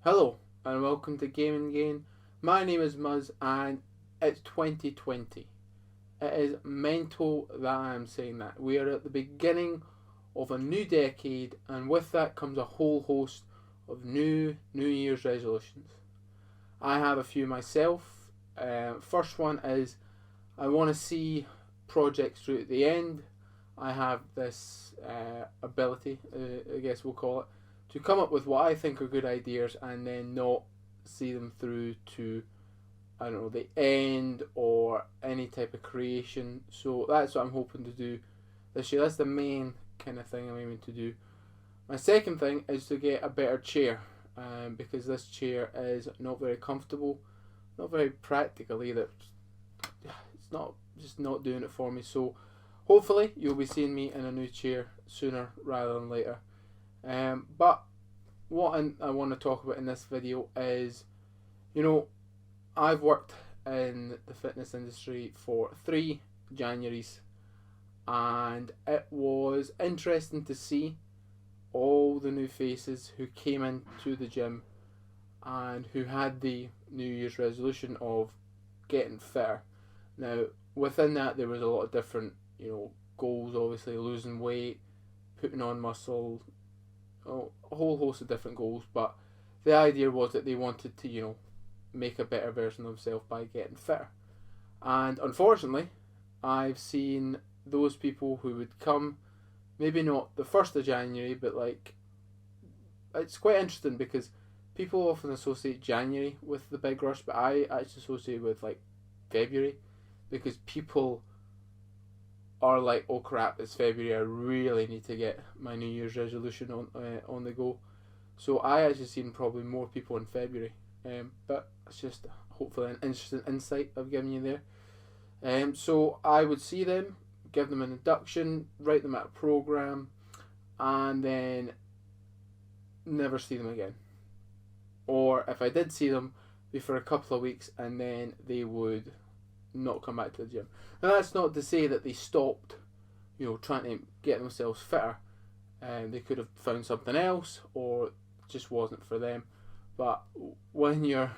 Hello and welcome to Gaming Gain. My name is Muzz and it's 2020. It is mental that I am saying that. We are at the beginning of a new decade and with that comes a whole host of New Year's resolutions. I have a few myself. First one is I want to see projects through at the end. I have this ability, I guess we'll call it, to come up with what I think are good ideas and then not see them through to, I don't know, the end or any type of creation. So that's what I'm hoping to do this year. That's the main kind of thing I'm aiming to do. My second thing is to get a better chair, because this chair is not very comfortable, not very practical either. It's not just not doing it for me. So hopefully you'll be seeing me in a new chair sooner rather than later. But what I want to talk about in this video is, you know, I've worked in the fitness industry for 3 Januaries, and it was interesting to see all the new faces who came into the gym and who had the New Year's resolution of getting fitter. Now, within that, there was a lot of different, goals. Obviously, losing weight, putting on muscle, a whole host of different goals. But the idea was that they wanted to, make a better version of themselves by getting fitter. And unfortunately, I've seen those people who would come, maybe not the 1st of January, but like, it's quite interesting because people often associate January with the big rush, but I actually associate with like February, because people are like, oh crap, it's February, I really need to get my New Year's resolution on the go. So I actually seen probably more people in February, but it's just hopefully an interesting insight I've given you there. So I would see them, give them an induction, write them out a program, and then never see them again. Or if I did see them, be for a couple of weeks, and then they would not come back to the gym. Now that's not to say that they stopped, trying to get themselves fitter. They could have found something else, or just wasn't for them. But when you're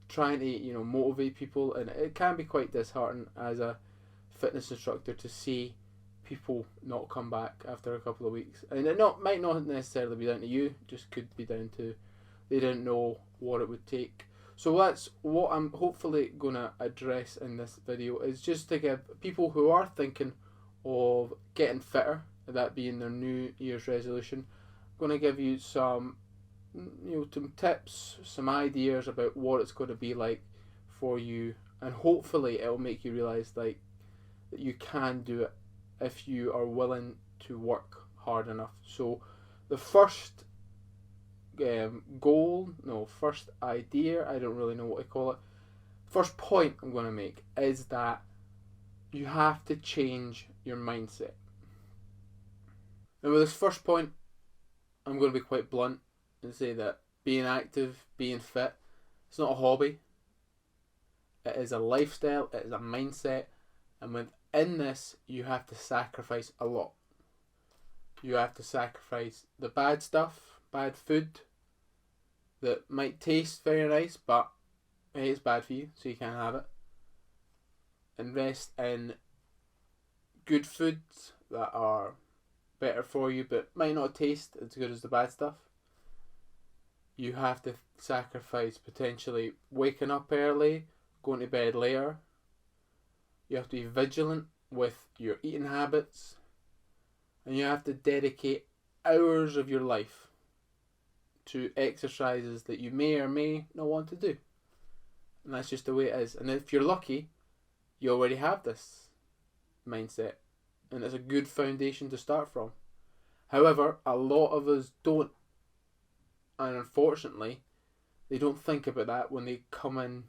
trying to, motivate people, and it can be quite disheartening as a fitness instructor to see people not come back after a couple of weeks, and it might not necessarily be down to you, just could be down to they didn't know what it would take. So that's what I'm hopefully going to address in this video, is just to give people who are thinking of getting fitter, that being their New Year's resolution, I'm going to give you some some tips, some ideas about what it's going to be like for you, and hopefully it'll make you realize like that you can do it if you are willing to work hard enough. So the first first idea, I don't really know what to call it, first point I'm going to make is that you have to change your mindset. And with this first point, I'm going to be quite blunt and say that being active, being fit, it's not a hobby. It is a lifestyle, it is a mindset, and within this, you have to sacrifice a lot. You have to sacrifice the bad stuff, bad food, that might taste very nice, but it's bad for you, so you can't have it. Invest in good foods that are better for you, but might not taste as good as the bad stuff. You have to sacrifice potentially waking up early, going to bed later. You have to be vigilant with your eating habits, and you have to dedicate hours of your life to exercises that you may or may not want to do. And that's just the way it is. And if you're lucky, you already have this mindset, and it's a good foundation to start from. However, a lot of us don't, and unfortunately, they don't think about that when they come in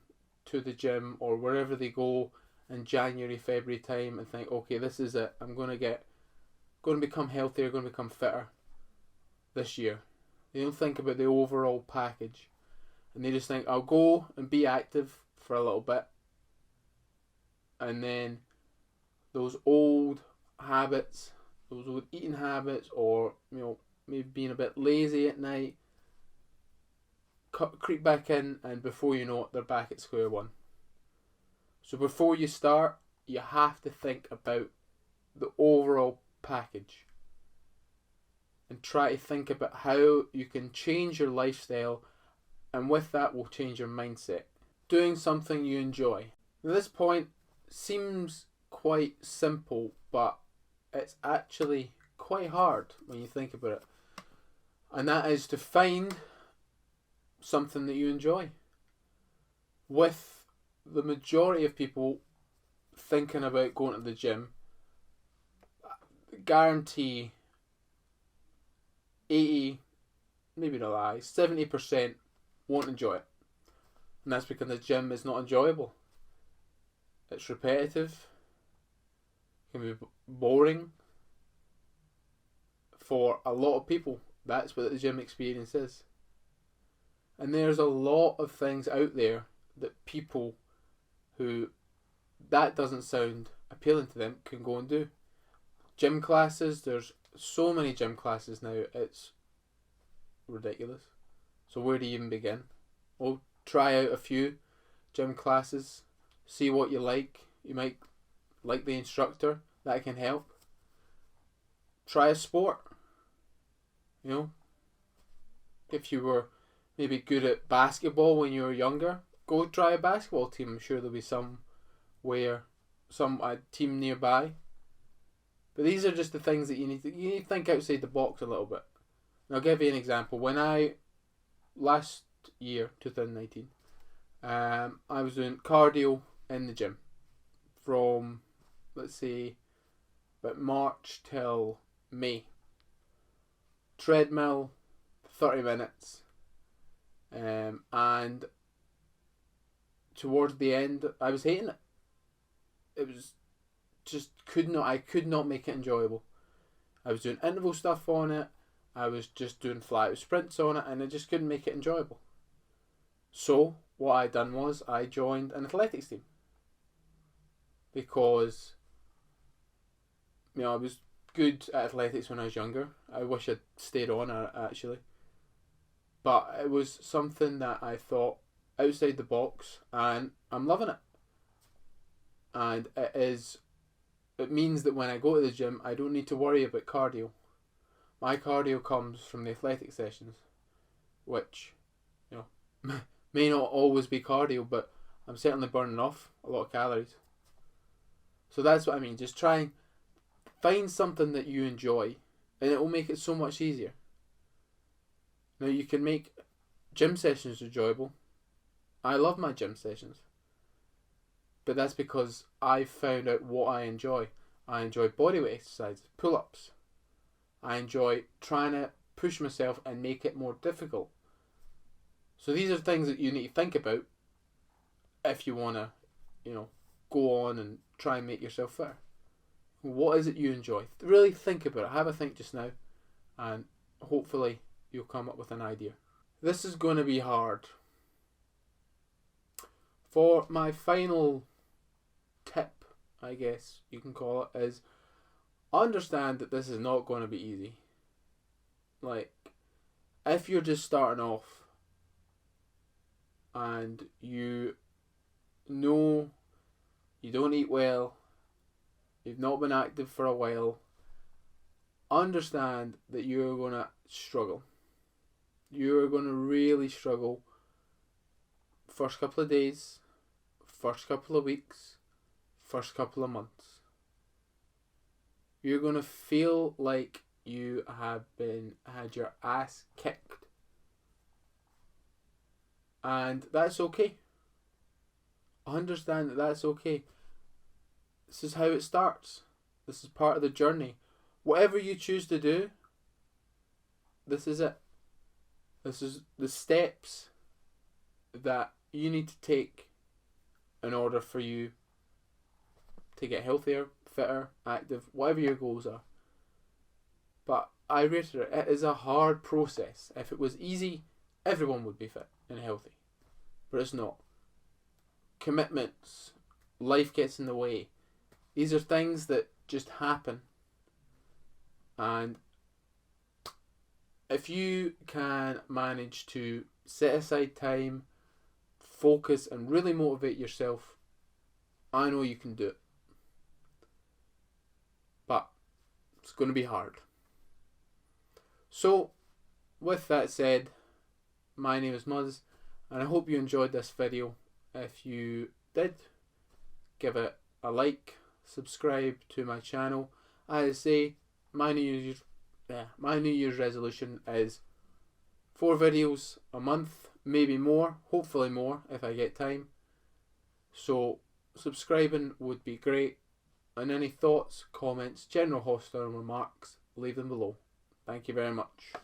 to the gym or wherever they go in January, February time, and think, okay, this is it. I'm going to become healthier, going to become fitter this year. They don't think about the overall package, and they just think, I'll go and be active for a little bit, and then those old habits, those old eating habits, or maybe being a bit lazy at night, creep back in, and before you know it, they're back at square one. So before you start, you have to think about the overall package and try to think about how you can change your lifestyle, and with that will change your mindset. Doing something you enjoy. Now, this point seems quite simple, but it's actually quite hard when you think about it. And that is to find something that you enjoy. With the majority of people thinking about going to the gym, guarantee 80, maybe not lie, 70% won't enjoy it. And that's because the gym is not enjoyable. It's repetitive, can be boring. For a lot of people, that's what the gym experience is. And there's a lot of things out there that people who that doesn't sound appealing to them can go and do. Gym classes, there's so many gym classes now, it's ridiculous. So where do you even begin? Well, try out a few gym classes, see what you like. You might like the instructor, that can help. Try a sport. You know, if you were maybe good at basketball when you were younger, go try a basketball team. I'm sure there'll be some team nearby. But these are just the things that you need to think outside the box a little bit. And I'll give you an example. When last year, 2019, I was doing cardio in the gym from, let's say, about March till May. Treadmill, 30 minutes, and towards the end, I was hating it. It was just I could not make it enjoyable. I was doing interval stuff on it. I was just doing flat out sprints on it, and I just couldn't make it enjoyable. So what I done was I joined an athletics team because I was good at athletics when I was younger. I wish I'd stayed on actually, but it was something that I thought outside the box, and I'm loving it. And it means that when I go to the gym, I don't need to worry about cardio. My cardio comes from the athletic sessions, which may not always be cardio, but I'm certainly burning off a lot of calories. So that's what I mean. Just try and find something that you enjoy, and it will make it so much easier. Now, you can make gym sessions enjoyable. I love my gym sessions. But that's because I found out what I enjoy. I enjoy bodyweight exercises, pull-ups. I enjoy trying to push myself and make it more difficult. So these are things that you need to think about if you want to, go on and try and make yourself fitter. What is it you enjoy? Really think about it. Have a think just now, and hopefully you'll come up with an idea. This is going to be hard. For my final tip, I guess you can call it, is understand that this is not going to be easy. Like, if you're just starting off and you know you don't eat well, you've not been active for a while, understand that you're going to struggle. You're going to really struggle first couple of days, first couple of weeks, first couple of months. You're going to feel like you have had your ass kicked. And that's okay. Understand that that's okay. This is how it starts. This is part of the journey. Whatever you choose to do, this is it. This is the steps that you need to take in order for you to get healthier, fitter, active, whatever your goals are. But I reiterate, it is a hard process. If it was easy, everyone would be fit and healthy. But it's not. Commitments, life gets in the way. These are things that just happen. And if you can manage to set aside time, focus, and really motivate yourself, I know you can do it. But it's going to be hard. So, with that said, my name is Muzz, and I hope you enjoyed this video. If you did, give it a like, subscribe to my channel. As I say, my New Year's resolution is 4 videos a month, maybe more, hopefully more if I get time. So subscribing would be great, and any thoughts, comments, general hostile remarks, leave them below. Thank you very much.